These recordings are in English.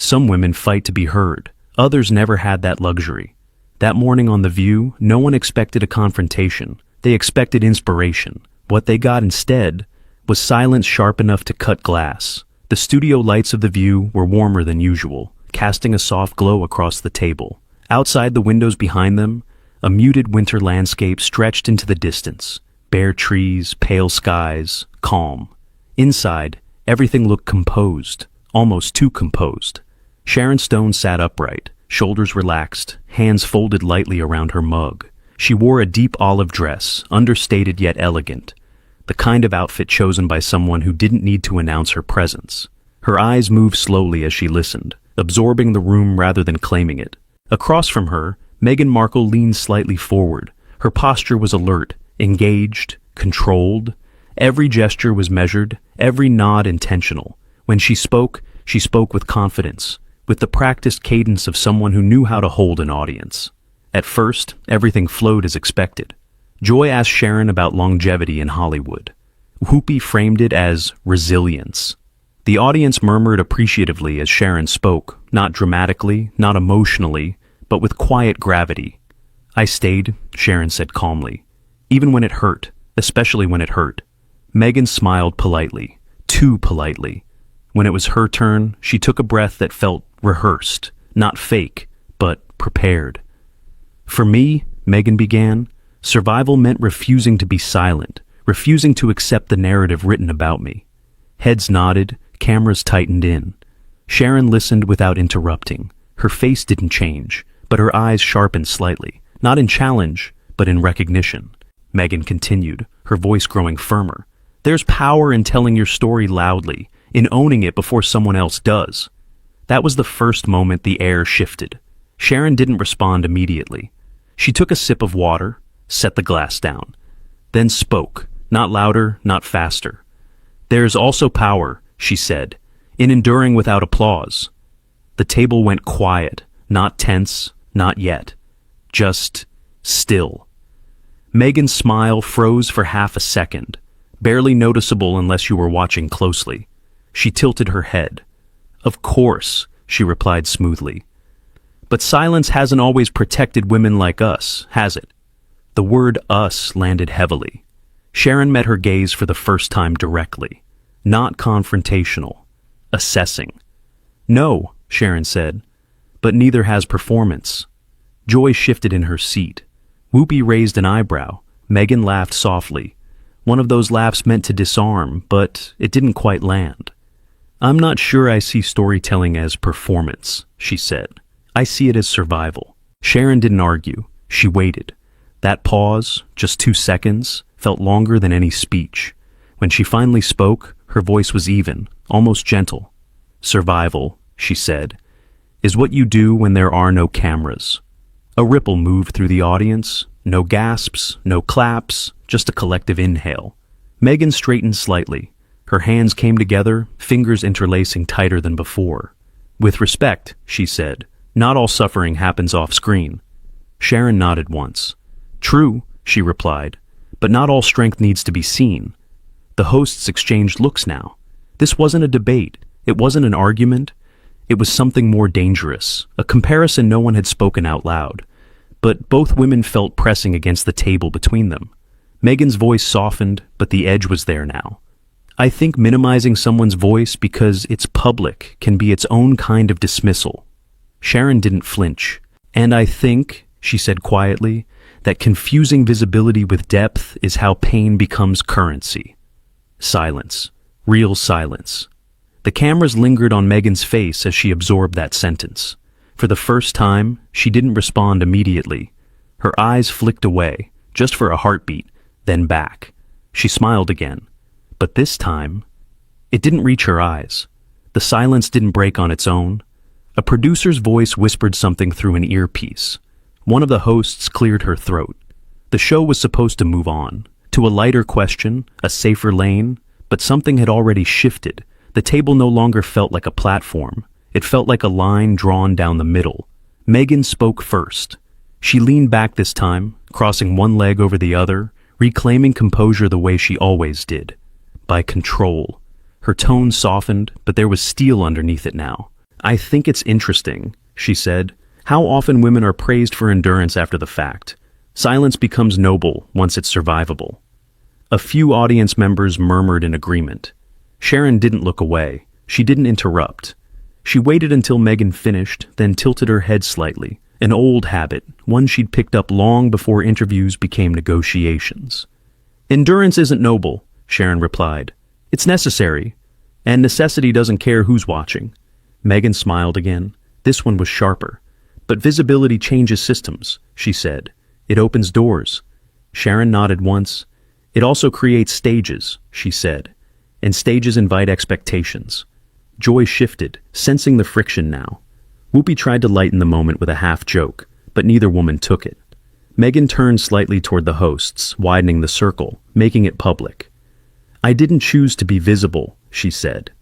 Some women fight to be heard. Others never had that luxury. That morning on The View, no one expected a confrontation. They expected inspiration. What they got instead was silence sharp enough to cut glass. The studio lights of The View were warmer than usual, casting a soft glow across the table. Outside the windows behind them, a muted winter landscape stretched into the distance. Bare trees, pale skies, calm. Inside, everything looked composed, almost too composed. Sharon Stone sat upright, shoulders relaxed, hands folded lightly around her mug. She wore a deep olive dress, understated yet elegant, the kind of outfit chosen by someone who didn't need to announce her presence. Her eyes moved slowly as she listened, absorbing the room rather than claiming it. Across from her, Meghan Markle leaned slightly forward. Her posture was alert, engaged, controlled. Every gesture was measured, every nod intentional. When she spoke with confidence, with the practiced cadence of someone who knew how to hold an audience. At first, everything flowed as expected. Joy asked Sharon about longevity in Hollywood. Whoopi framed it as resilience. The audience murmured appreciatively as Sharon spoke, not dramatically, not emotionally, but with quiet gravity. "I stayed," Sharon said calmly, "even when it hurt, especially when it hurt." Meghan smiled politely, too politely. When it was her turn, she took a breath that felt rehearsed, not fake, but prepared. "For me," Meghan began, "survival meant refusing to be silent, refusing to accept the narrative written about me." Heads nodded, cameras tightened in. Sharon listened without interrupting. Her face didn't change, but her eyes sharpened slightly, not in challenge, but in recognition. Meghan continued, her voice growing firmer. "There's power in telling your story loudly, in owning it before someone else does." That was the first moment the air shifted. Sharon didn't respond immediately. She took a sip of water, set the glass down, then spoke, not louder, not faster. "There's also power," she said, "in enduring without applause." The table went quiet, not tense, not yet. Just still. Meghan's smile froze for half a second, barely noticeable unless you were watching closely. She tilted her head. "Of course," she replied smoothly. "But silence hasn't always protected women like us, has it?" The word us landed heavily. Sharon met her gaze for the first time directly. Not confrontational. Assessing. "No," Sharon said, "but neither has performance." Joy shifted in her seat. Whoopi raised an eyebrow. Meghan laughed softly. One of those laughs meant to disarm, but it didn't quite land. "I'm not sure I see storytelling as performance," she said. "I see it as survival." Sharon didn't argue. She waited. That pause, just 2 seconds, felt longer than any speech. When she finally spoke, her voice was even, almost gentle. "Survival," she said, "is what you do when there are no cameras." A ripple moved through the audience. No gasps, no claps, just a collective inhale. Meghan straightened slightly. Her hands came together, fingers interlacing tighter than before. "With respect," she said, "not all suffering happens off-screen." Sharon nodded once. "True," she replied, "but not all strength needs to be seen." The hosts exchanged looks now. This wasn't a debate. It wasn't an argument. It was something more dangerous, a comparison no one had spoken out loud. But both women felt pressing against the table between them. Meghan's voice softened, but the edge was there now. "I think minimizing someone's voice because it's public can be its own kind of dismissal." Sharon didn't flinch. "And I think," she said quietly, "that confusing visibility with depth is how pain becomes currency." Silence. Real silence. The cameras lingered on Meghan's face as she absorbed that sentence. For the first time, she didn't respond immediately. Her eyes flicked away, just for a heartbeat, then back. She smiled again. But this time, it didn't reach her eyes. The silence didn't break on its own. A producer's voice whispered something through an earpiece. One of the hosts cleared her throat. The show was supposed to move on, to a lighter question, a safer lane, but something had already shifted. The table no longer felt like a platform. It felt like a line drawn down the middle. Meghan spoke first. She leaned back this time, crossing one leg over the other, reclaiming composure the way she always did. By control. Her tone softened, but there was steel underneath it now. I think it's interesting, she said, how often women are praised for endurance after the fact. Silence becomes noble once it's survivable. A few audience members murmured in agreement. Sharon didn't look away. She didn't interrupt. She waited until Meghan finished, then tilted her head slightly, an old habit, one she'd picked up long before interviews became negotiations. Endurance isn't noble, Sharon replied. It's necessary, and necessity doesn't care who's watching. Meghan smiled again. This one was sharper. But visibility changes systems, she said. It opens doors. Sharon nodded once. It also creates stages, she said. And stages invite expectations. Joy shifted, sensing the friction now. Whoopi tried to lighten the moment with a half joke, but neither woman took it. Meghan turned slightly toward the hosts, widening the circle, making it public. I didn't choose to be visible, she said.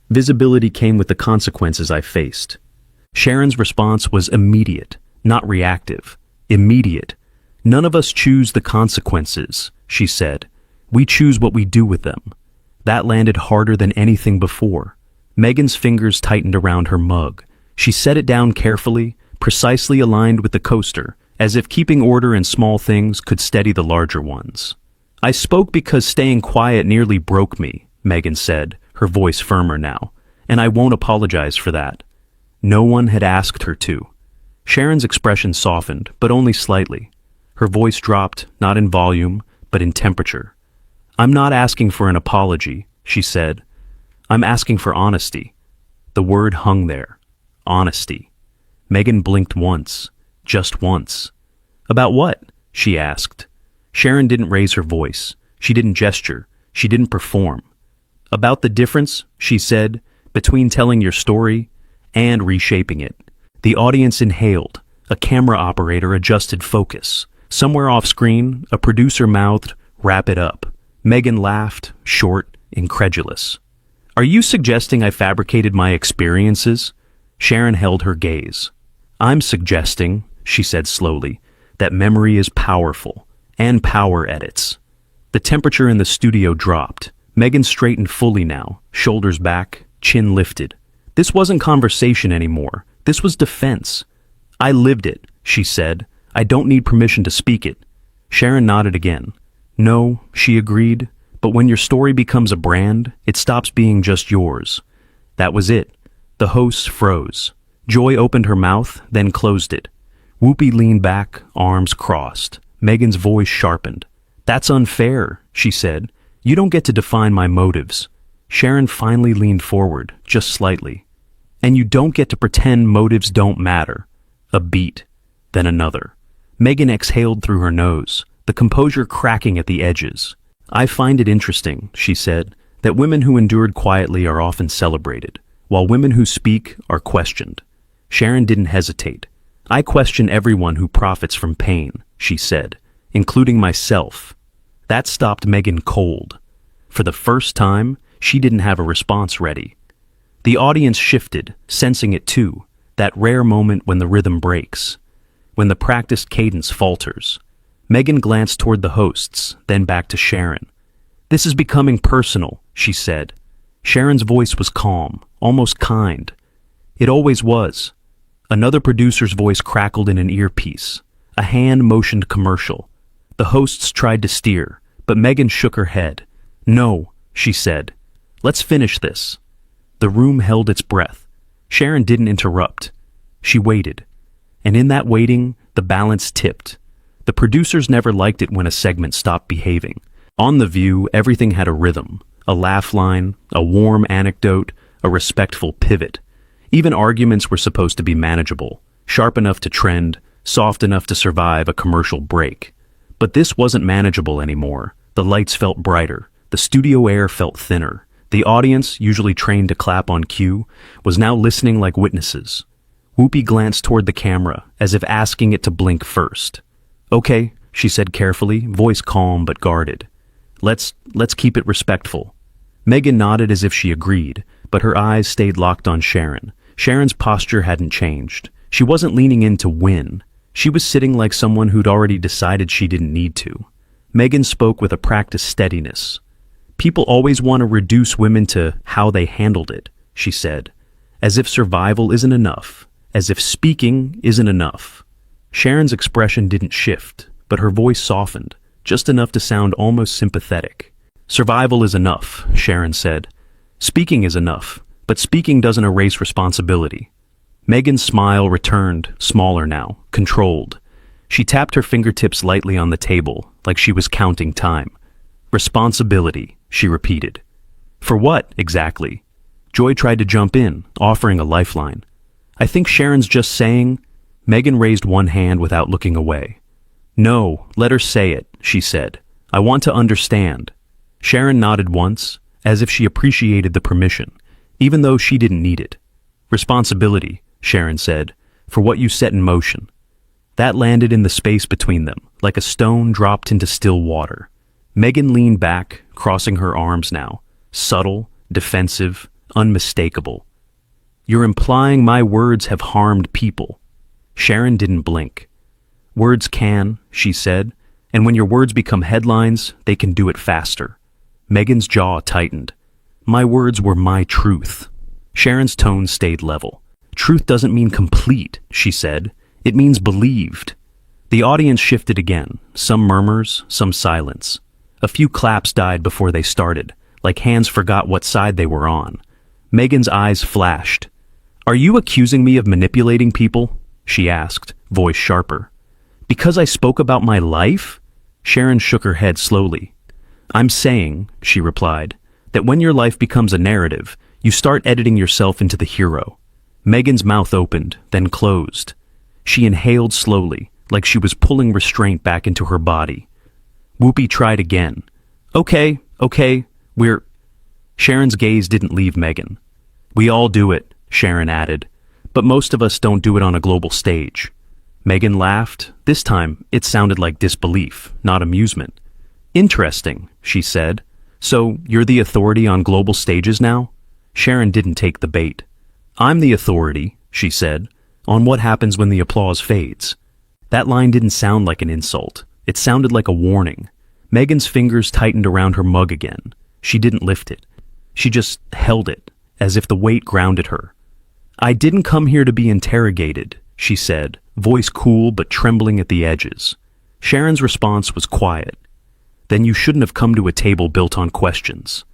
Visibility came with the consequences I faced. Sharon's response was immediate, not reactive. Immediate. None of us choose the consequences, she said. We choose what we do with them. That landed harder than anything before. Meghan's fingers tightened around her mug. She set it down carefully, precisely aligned with the coaster, as if keeping order in small things could steady the larger ones. I spoke because staying quiet nearly broke me, Meghan said, her voice firmer now, and I won't apologize for that. No one had asked her to. Sharon's expression softened, but only slightly. Her voice dropped, not in volume, but in temperature. I'm not asking for an apology, she said. I'm asking for honesty. The word hung there. Honesty. Meghan blinked once. Just once. About what? She asked. Sharon didn't raise her voice. She didn't gesture. She didn't perform. About the difference, she said, between telling your story and reshaping it. The audience inhaled. A camera operator adjusted focus. Somewhere off screen, a producer mouthed, "Wrap it up." Meghan laughed, short, incredulous. Are you suggesting I fabricated my experiences? Sharon held her gaze. I'm suggesting, she said slowly, that memory is powerful, and power edits. The temperature in the studio dropped. Meghan straightened fully now, shoulders back, chin lifted. This wasn't conversation anymore. This was defense. I lived it, she said. I don't need permission to speak it. Sharon nodded again. No, she agreed, but when your story becomes a brand, it stops being just yours. That was it. The hosts froze. Joy opened her mouth, then closed it. Whoopi leaned back, arms crossed. Meghan's voice sharpened. That's unfair, she said. You don't get to define my motives. Sharon finally leaned forward, just slightly. And you don't get to pretend motives don't matter. A beat, then another. Meghan exhaled through her nose, the composure cracking at the edges. I find it interesting, she said, that women who endured quietly are often celebrated, while women who speak are questioned. Sharon didn't hesitate. I question everyone who profits from pain, she said, including myself. That stopped Meghan cold. For the first time, she didn't have a response ready. The audience shifted, sensing it too, that rare moment when the rhythm breaks, when the practiced cadence falters. Meghan glanced toward the hosts, then back to Sharon. This is becoming personal, she said. Sharon's voice was calm, almost kind. It always was. Another producer's voice crackled in an earpiece. A hand motioned commercial. The hosts tried to steer, but Meghan shook her head. No, she said. Let's finish this. The room held its breath. Sharon didn't interrupt. She waited. And in that waiting, the balance tipped. The producers never liked it when a segment stopped behaving. On The View, everything had a rhythm, a laugh line, a warm anecdote, a respectful pivot. Even arguments were supposed to be manageable, sharp enough to trend, soft enough to survive a commercial break. But this wasn't manageable anymore. The lights felt brighter. The studio air felt thinner. The audience, usually trained to clap on cue, was now listening like witnesses. Whoopi glanced toward the camera, as if asking it to blink first. Okay, she said carefully, voice calm but guarded. Let's keep it respectful. Meghan nodded as if she agreed, but her eyes stayed locked on Sharon. Sharon's posture hadn't changed. She wasn't leaning in to win. She was sitting like someone who'd already decided she didn't need to. Meghan spoke with a practiced steadiness. People always want to reduce women to how they handled it, she said. As if survival isn't enough. As if speaking isn't enough. Sharon's expression didn't shift, but her voice softened, just enough to sound almost sympathetic. Survival is enough, Sharon said. Speaking is enough, but speaking doesn't erase responsibility. Meghan's smile returned, smaller now, controlled. She tapped her fingertips lightly on the table, like she was counting time. Responsibility, she repeated. For what, exactly? Joy tried to jump in, offering a lifeline. I think Sharon's just saying... Meghan raised one hand without looking away. No, let her say it, she said. I want to understand. Sharon nodded once, as if she appreciated the permission, even though she didn't need it. Responsibility, Sharon said, for what you set in motion. That landed in the space between them, like a stone dropped into still water. Meghan leaned back, crossing her arms now, subtle, defensive, unmistakable. You're implying my words have harmed people. Sharon didn't blink. Words can, she said, and when your words become headlines, they can do it faster. Meghan's jaw tightened. My words were my truth. Sharon's tone stayed level. Truth doesn't mean complete, she said. It means believed. The audience shifted again, some murmurs, some silence. A few claps died before they started, like hands forgot what side they were on. Meghan's eyes flashed. Are you accusing me of manipulating people? She asked, voice sharper. Because I spoke about my life? Sharon shook her head slowly. I'm saying, she replied, that when your life becomes a narrative, you start editing yourself into the hero. Meghan's mouth opened, then closed. She inhaled slowly, like she was pulling restraint back into her body. Whoopi tried again. Okay, we're... Sharon's gaze didn't leave Meghan. We all do it, Sharon added, but most of us don't do it on a global stage. Meghan laughed. This time, it sounded like disbelief, not amusement. Interesting, she said. So, you're the authority on global stages now? Sharon didn't take the bait. I'm the authority, she said, on what happens when the applause fades. That line didn't sound like an insult. It sounded like a warning. Meghan's fingers tightened around her mug again. She didn't lift it. She just held it, as if the weight grounded her. I didn't come here to be interrogated, she said, voice cool but trembling at the edges. Sharon's response was quiet. Then you shouldn't have come to a table built on questions.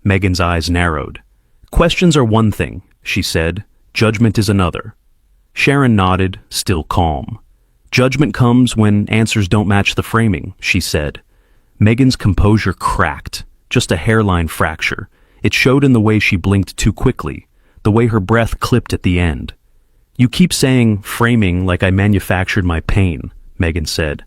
Meghan's eyes narrowed. Questions are one thing, she said. Judgment is another. Sharon nodded, still calm. Judgment comes when answers don't match the framing, she said. Meghan's composure cracked, just a hairline fracture. It showed in the way she blinked too quickly, the way her breath clipped at the end. You keep saying framing like I manufactured my pain, Meghan said.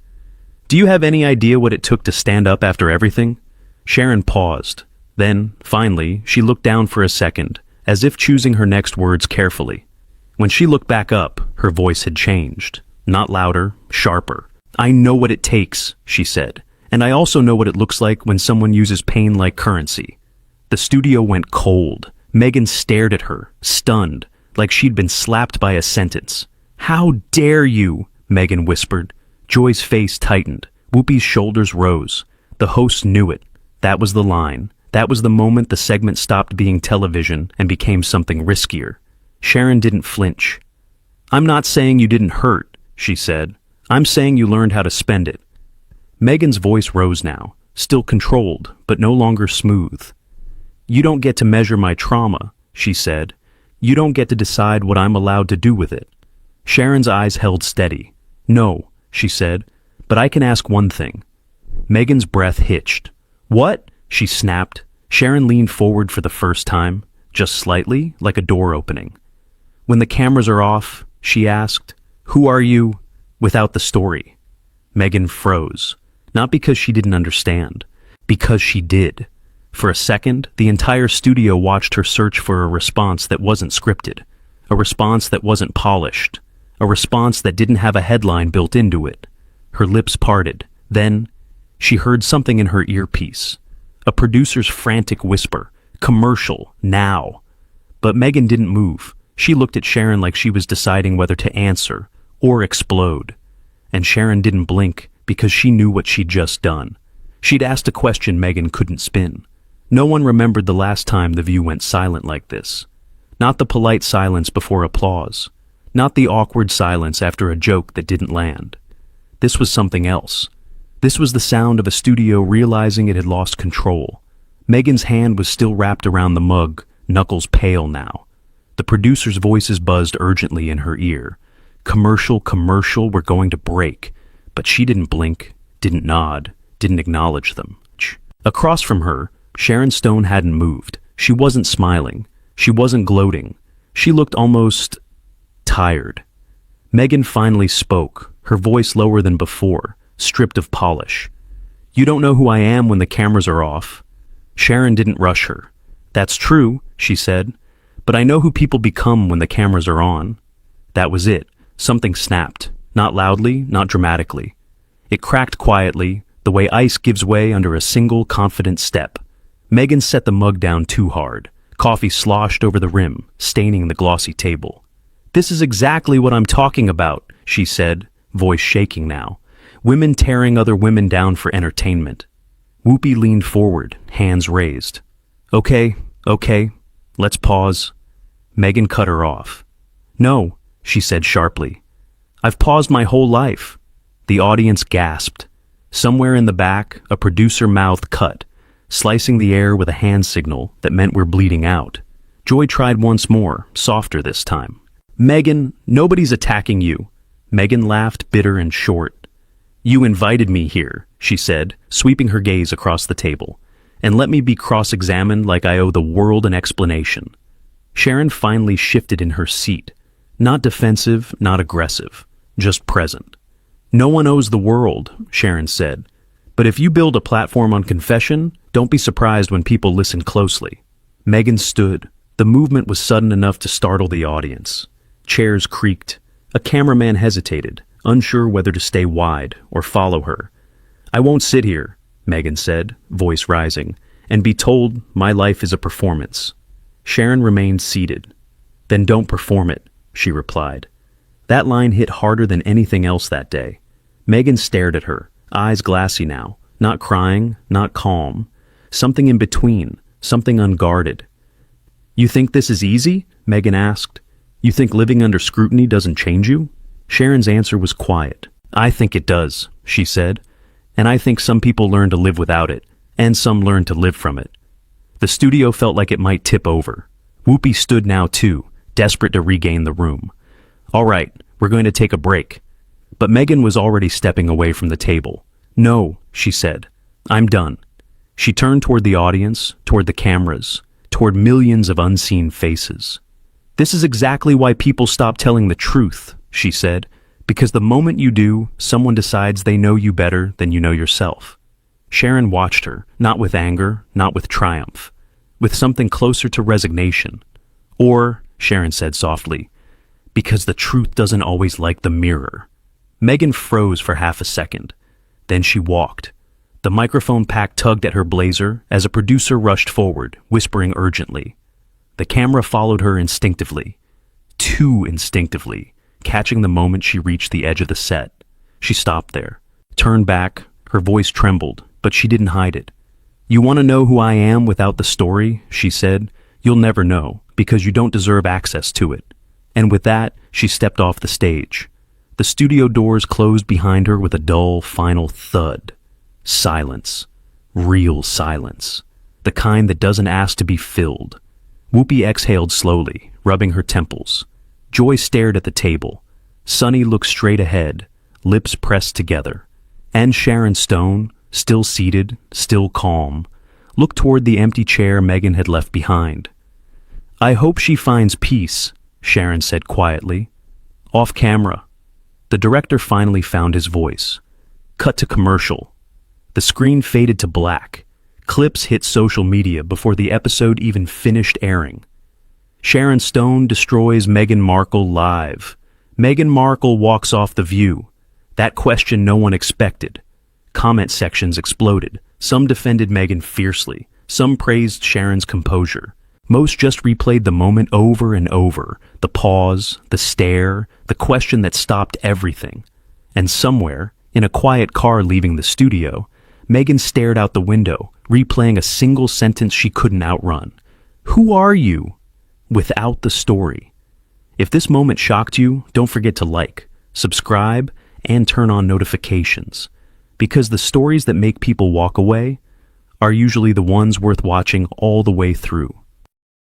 Do you have any idea what it took to stand up after everything? Sharon paused. Then, finally, she looked down for a second, as if choosing her next words carefully. When she looked back up, her voice had changed. Not louder, sharper. I know what it takes, she said, and I also know what it looks like when someone uses pain like currency. The studio went cold. Meghan stared at her, stunned, like she'd been slapped by a sentence. How dare you, Meghan whispered. Joy's face tightened. Whoopi's shoulders rose. The host knew it. That was the line. That was the moment the segment stopped being television and became something riskier. Sharon didn't flinch. I'm not saying you didn't hurt, she said. I'm saying you learned how to spend it. Meghan's voice rose now, still controlled, but no longer smooth. You don't get to measure my trauma, she said. You don't get to decide what I'm allowed to do with it. Sharon's eyes held steady. No, she said, but I can ask one thing. Meghan's breath hitched. What? She snapped. Sharon leaned forward for the first time, just slightly, like a door opening. When the cameras are off, she asked, who are you without the story? Meghan froze, not because she didn't understand, because she did. For a second, the entire studio watched her search for a response that wasn't scripted, a response that wasn't polished, a response that didn't have a headline built into it. Her lips parted. Then, she heard something in her earpiece, a producer's frantic whisper, commercial, now. But Meghan didn't move. She looked at Sharon like she was deciding whether to answer or explode. And Sharon didn't blink because she knew what she'd just done. She'd asked a question Meghan couldn't spin. No one remembered the last time The View went silent like this. Not the polite silence before applause. Not the awkward silence after a joke that didn't land. This was something else. This was the sound of a studio realizing it had lost control. Meghan's hand was still wrapped around the mug, knuckles pale now. The producers' voices buzzed urgently in her ear. Commercial, we're going to break. But she didn't blink, didn't nod, didn't acknowledge them. Across from her, Sharon Stone hadn't moved. She wasn't smiling. She wasn't gloating. She looked almost tired. Meghan finally spoke, her voice lower than before, stripped of polish. "You don't know who I am when the cameras are off." Sharon didn't rush her. "That's true," she said, "but I know who people become when the cameras are on." That was it. Something snapped. Not loudly, not dramatically. It cracked quietly, the way ice gives way under a single confident step. Meghan set the mug down too hard. Coffee sloshed over the rim, staining the glossy table. "This is exactly what I'm talking about," she said, voice shaking now. "Women tearing other women down for entertainment." Whoopi leaned forward, hands raised. Okay, let's pause." Meghan cut her off. "No," she said sharply. "I've paused my whole life." The audience gasped. Somewhere in the back, a producer mouth cut, slicing the air with a hand signal that meant we're bleeding out. Joy tried once more, softer this time. "Meghan, nobody's attacking you." Meghan laughed, bitter and short. "You invited me here," she said, sweeping her gaze across the table. "And let me be cross-examined like I owe the world an explanation." Sharon finally shifted in her seat. Not defensive, not aggressive, just present. "No one owes the world," Sharon said. "But if you build a platform on confession, don't be surprised when people listen closely." Meghan stood. The movement was sudden enough to startle the audience. Chairs creaked. A cameraman hesitated, unsure whether to stay wide or follow her. "I won't sit here," Meghan said, voice rising, "and be told my life is a performance." Sharon remained seated. "Then don't perform it," she replied. That line hit harder than anything else that day. Meghan stared at her, eyes glassy now, not crying, not calm. Something in between, something unguarded. "You think this is easy?" Meghan asked. "You think living under scrutiny doesn't change you?" Sharon's answer was quiet. "I think it does," she said. "And I think some people learn to live without it, and some learn to live from it." The studio felt like it might tip over. Whoopi stood now too, desperate to regain the room. "All right, we're going to take a break." But Meghan was already stepping away from the table. "No," she said. "I'm done." She turned toward the audience, toward the cameras, toward millions of unseen faces. "This is exactly why people stop telling the truth," she said, "because the moment you do, someone decides they know you better than you know yourself." Sharon watched her, not with anger, not with triumph, with something closer to resignation. "Or," Sharon said softly, "because the truth doesn't always like the mirror." Meghan froze for half a second. Then she walked. The microphone pack tugged at her blazer as a producer rushed forward, whispering urgently. The camera followed her instinctively. Too instinctively, catching the moment she reached the edge of the set. She stopped there, turned back, her voice trembled, but she didn't hide it. "You want to know who I am without the story?" she said. "You'll never know, because you don't deserve access to it." And with that, she stepped off the stage. The studio doors closed behind her with a dull, final thud. Silence. Real silence. The kind that doesn't ask to be filled. Whoopi exhaled slowly, rubbing her temples. Joy stared at the table. Sunny looked straight ahead, lips pressed together. And Sharon Stone, still seated, still calm, looked toward the empty chair Meghan had left behind. "I hope she finds peace," Sharon said quietly. "Off camera." The director finally found his voice. Cut to commercial. The screen faded to black. Clips hit social media before the episode even finished airing. Sharon Stone destroys Meghan Markle live. Meghan Markle walks off The View. That question no one expected. Comment sections exploded. Some defended Meghan fiercely. Some praised Sharon's composure. Most just replayed the moment over and over. The pause, the stare, the question that stopped everything. And somewhere, in a quiet car leaving the studio, Meghan stared out the window, replaying a single sentence she couldn't outrun. "Who are you?" without the story. If this moment shocked you, don't forget to like, subscribe, and turn on notifications, because the stories that make people walk away are usually the ones worth watching all the way through.